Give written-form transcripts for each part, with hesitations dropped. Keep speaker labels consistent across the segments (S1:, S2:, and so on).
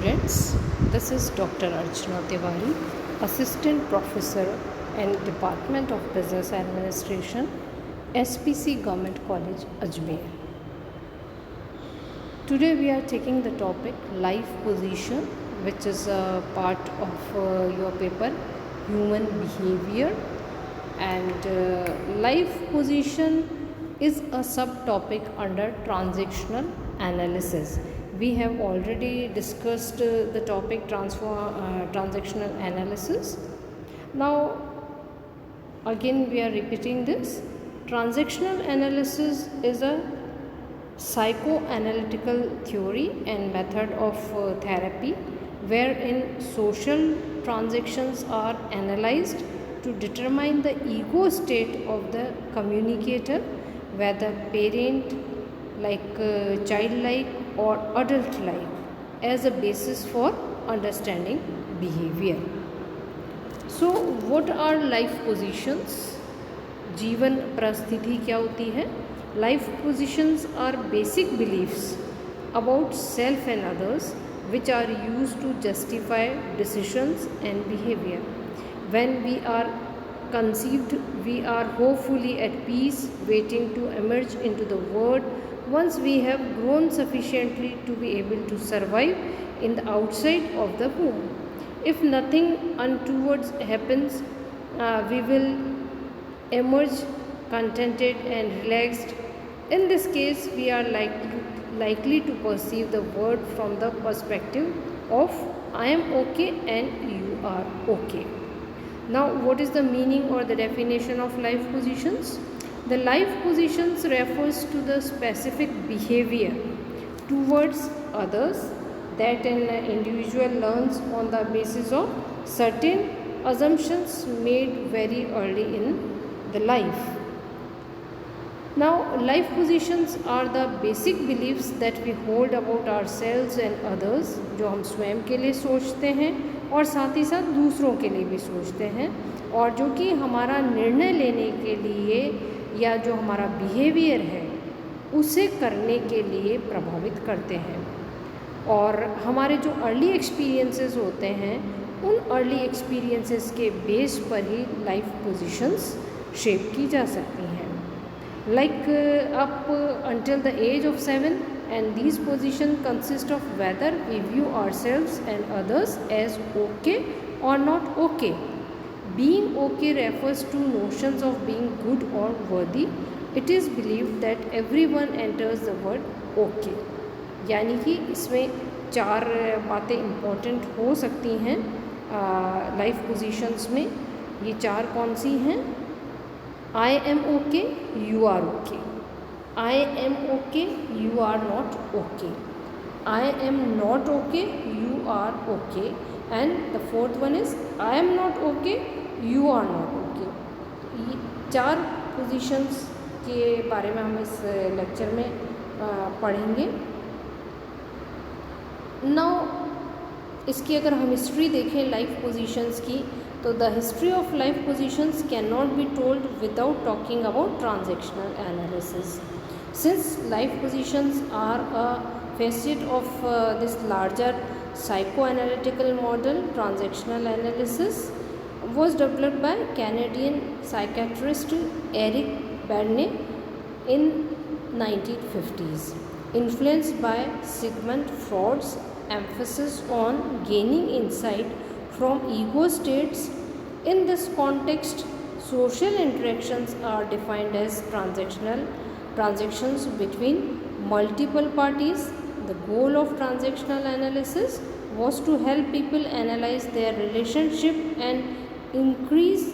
S1: students, this is Dr. Archana Tiwari, Assistant Professor in Department of Business Administration, SPC Government College, Ajmer. Today we are taking the topic life position, which is a part of your paper human behavior, and life position is a subtopic under transactional analysis. We have already discussed the topic transactional analysis. Now again we are repeating this. Transactional analysis is a psychoanalytical theory and method of therapy wherein social transactions are analyzed to determine the ego state of the communicator, whether parent like childlike or adult like, as a basis for understanding behavior. So what are life positions? जीवन परिस्थिति क्या होती है? Life positions are basic beliefs about self and others which are used to justify decisions and behavior. When we are conceived, we are hopefully at peace, waiting to emerge into the world once we have grown sufficiently to be able to survive in the outside of the womb. If nothing untoward happens, we will emerge contented and relaxed. In this case, we are likely to perceive the world from the perspective of I am okay and you are okay. Now, what is the meaning or the definition of life positions? The life positions refers to the specific behavior towards others that an individual learns on the basis of certain assumptions made very early in the life. Now, life positions are the basic beliefs that we hold about ourselves and others, जो हम स्वयं के लिए सोचते हैं और साथ ही साथ दूसरों के लिए भी सोचते हैं, और जो कि हमारा निर्णय लेने के लिए या जो हमारा बिहेवियर है उसे करने के लिए प्रभावित करते हैं. और हमारे जो अर्ली एक्सपीरियंसेस होते हैं उन अर्ली एक्सपीरियंसेस के बेस पर ही लाइफ पोजीशंस शेप की जा सकती हैं. Like up until the age of 7, and these positions consist of whether we view ourselves and others as okay or not okay. Being okay refers to notions of being good or worthy. It is believed that everyone enters the word okay. यानी कि इसमें 4 बातें important हो सकती हैं life positions में. ये 4 कौन सी हैं? I am okay, you are okay. I am okay, you are not okay. I am not okay, you are okay. And the fourth one is I am not okay, you are not okay. ये 4 positions के बारे में हम इस lecture में पढ़ेंगे. Now इसकी अगर हम हिस्ट्री देखें लाइफ पोजीशंस की, तो the history of life positions can not be told without talking about transactional analysis. Since life positions are a facet of this larger psychoanalytical model, transactional analysis was developed by Canadian psychiatrist Eric Berne in 1950s, influenced by Sigmund Freud's emphasis on gaining insight from ego states. In this context, social interactions are defined as transactions between multiple parties. The goal of transactional analysis was to help people analyze their relationship and increase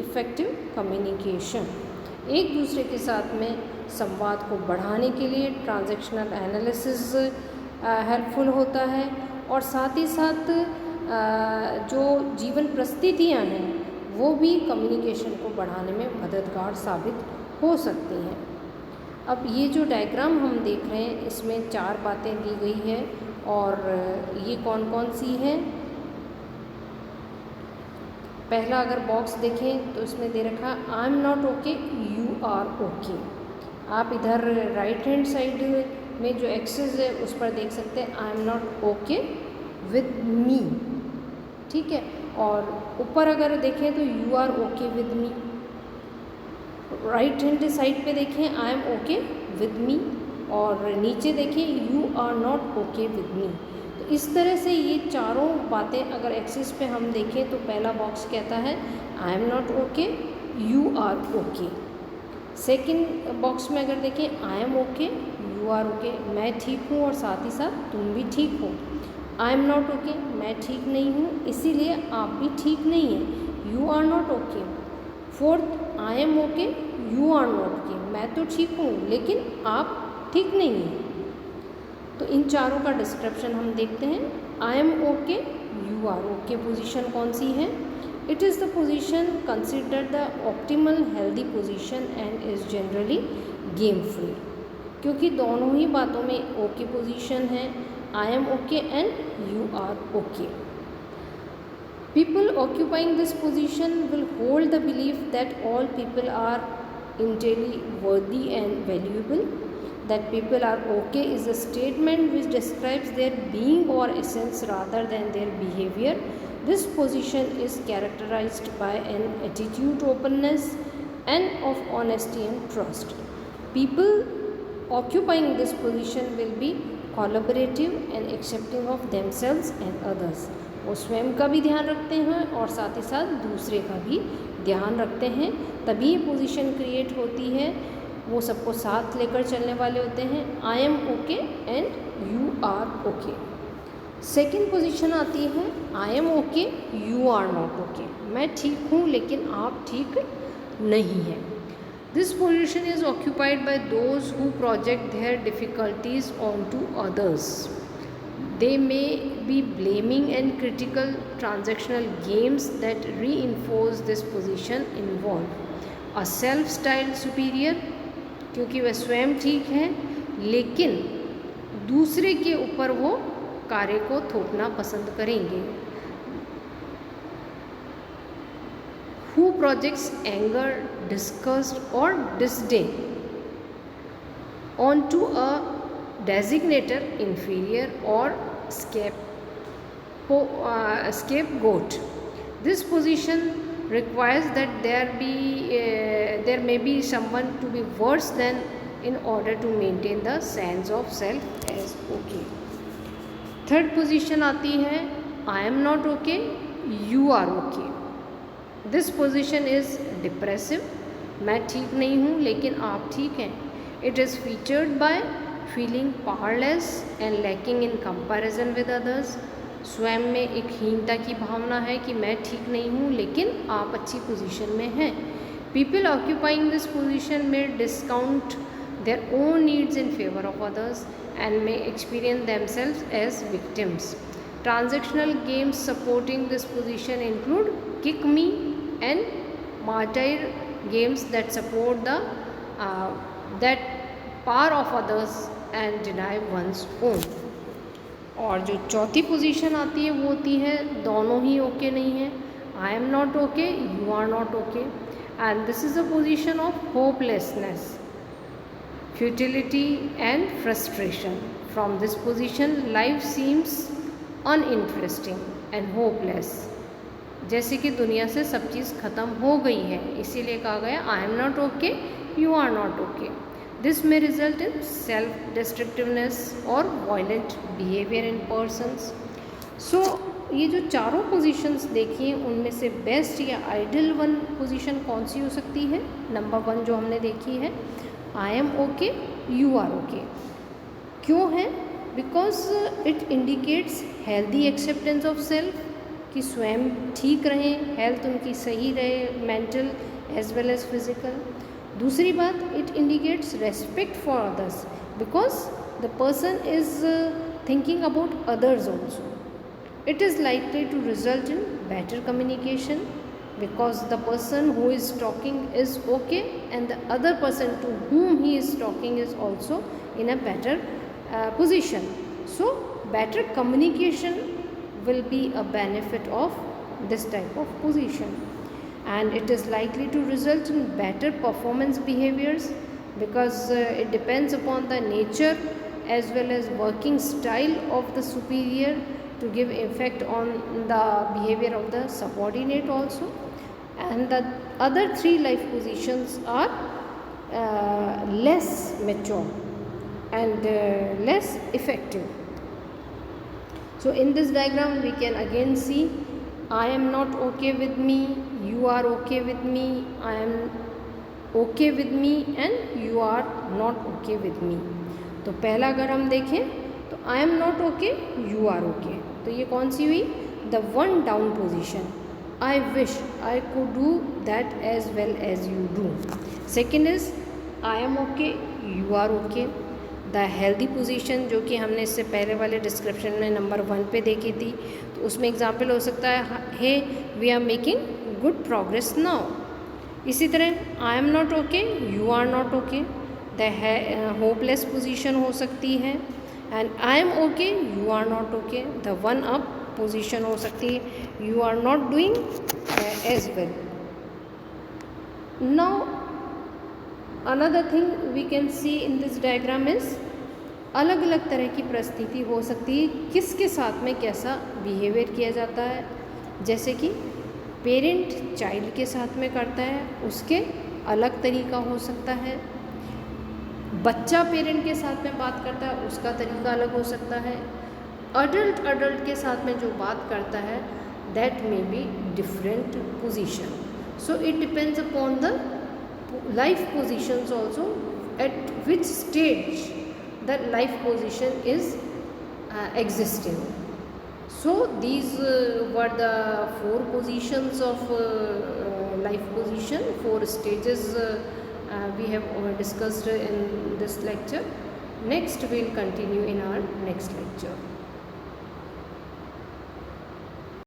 S1: effective communication. एक दूसरे के साथ में संवाद को बढ़ाने के लिए ट्रांजैक्शनल एनालिसिस हेल्पफुल होता है, और साथ ही साथ जो जीवन परिस्थितियाँ हैं वो भी कम्युनिकेशन को बढ़ाने में मददगार साबित हो सकती हैं. अब ये जो डायग्राम हम देख रहे हैं इसमें 4 बातें दी गई है, और ये कौन कौन सी हैं? पहला अगर बॉक्स देखें तो इसमें दे रखा I am not okay, you are okay. आप इधर राइट हैंड साइड में जो एक्सेस है उस पर देख सकते हैं I am not okay, with me, ठीक है। और ऊपर अगर देखें तो you are okay with me, right hand side पे देखें I am okay with me, और नीचे देखें you are not okay with me. तो इस तरह से ये चारों बातें अगर एक्सिस पे हम देखें तो पहला बॉक्स कहता है I am not okay, you are okay. Second box में अगर देखें I am okay, you are okay, मैं ठीक हूँ और साथ ही साथ तुम भी ठीक हो। आई एम नॉट ओके, मैं ठीक नहीं हूँ इसीलिए आप भी ठीक नहीं हैं, you are not okay. Fourth I am okay, you are not okay, मैं तो ठीक हूँ लेकिन आप ठीक नहीं हैं। तो इन चारों का डिस्क्रिप्शन हम देखते हैं। I am okay, you are okay position कौन सी है? It is the position considered the optimal healthy position and is generally game free, क्योंकि दोनों ही बातों में ओके पोजीशन है, I am okay and you are okay. People occupying this position will hold the belief that all people are entirely worthy and valuable. That people are okay is a statement which describes their being or essence rather than their behavior. This position is characterized by an attitude, openness, and of honesty and trust. People occupying this position will be collaborative and accepting of themselves and others. वो स्वयं का भी ध्यान रखते हैं और साथ ही साथ दूसरे का भी ध्यान रखते हैं, तभी ये पोजीशन क्रिएट होती है। वो सबको साथ लेकर चलने वाले होते हैं। I am okay and you are okay. Second position आती है I am okay, you are not okay, मैं ठीक हूँ लेकिन आप ठीक नहीं हैं। This position is occupied by those who project their difficulties on to others. They may be blaming and critical transactional games that reinforce this position involve a self-styled superior, क्योंकि वह स्वयं ठीक हैं लेकिन दूसरे के ऊपर वो कार्य को थोपना पसंद करेंगे। Who projects anger, disgust or disdain onto a designator, inferior or scapegoat. This position requires that there may be someone to be worse than in order to maintain the sense of self as okay. Third position आती है I am not okay, you are okay. This position is depressive. मैं ठीक नहीं हूँ लेकिन आप ठीक हैं. It is featured by feeling powerless and lacking in comparison with others. स्वयं में एक हीनता की भावना है कि मैं ठीक नहीं हूँ लेकिन आप अच्छी पोजीशन में हैं। People occupying this position may discount their own needs in favor of others and may experience themselves as victims. Transactional games supporting this position include Kick Me and Martyr games that support the that power of others and deny one's own. और जो चौथी position आती है वो होती है दोनों ही okay नहीं है, I am not okay, you are not okay, and this is a position of hopelessness, futility and frustration. From this position life seems uninteresting and hopeless, जैसे कि दुनिया से सब चीज़ ख़त्म हो गई है, इसीलिए कहा गया I am not okay, you are not okay. This may result in self-destructiveness or violent behavior in persons. So ये जो चारों पोजीशंस देखिए उनमें से बेस्ट या आइडियल वन पोजीशन कौन सी हो सकती है? नंबर 1 जो हमने देखी है I am okay, you are okay. क्यों है? Because it indicates healthy acceptance of self, कि स्वयं ठीक रहें, हेल्थ उनकी सही रहे, mental as well as physical. दूसरी बात, it indicates respect for others because the person is thinking about others also. It is likely to result in better communication because the person who is talking is okay and the other person to whom he is talking is also in a better position. So better communication will be a benefit of this type of position, and it is likely to result in better performance behaviors because it depends upon the nature as well as working style of the superior to give effect on the behavior of the subordinate also, and the other three life positions are less mature and less effective. So in this diagram we can again see I am not okay with me, you are okay with me, I am okay with me and you are not okay with me. तो पहला अगर हम देखें तो I am not okay, you are okay, तो ये कौन सी हुई? The one down position. I wish I could do that as well as you do. Second is I am okay, you are okay. The healthy position जो कि हमने इससे पहले वाले डिस्क्रिप्शन में नंबर 1 पे देखी थी, तो उसमें एग्जांपल हो सकता है hey we are making good progress now. इसी तरह I am not okay, you are not okay. The hopeless position हो सकती है and I am okay, you are not okay. The one up position हो सकती है, you are not doing as well. Now another thing we can see in this diagram is अलग अलग तरह की परिस्थिति हो सकती है किसके साथ में कैसा बिहेवियर किया जाता है. जैसे कि पेरेंट चाइल्ड के साथ में करता है उसके अलग तरीका हो सकता है, बच्चा पेरेंट के साथ में बात करता है उसका तरीका अलग हो सकता है, अडल्ट के साथ में जो बात करता है that may be different position. So it depends upon the life positions also, at which stage the life position is existing. So these were the 4 positions of life position, 4 stages we have discussed in this lecture. Next we will continue in our next lecture.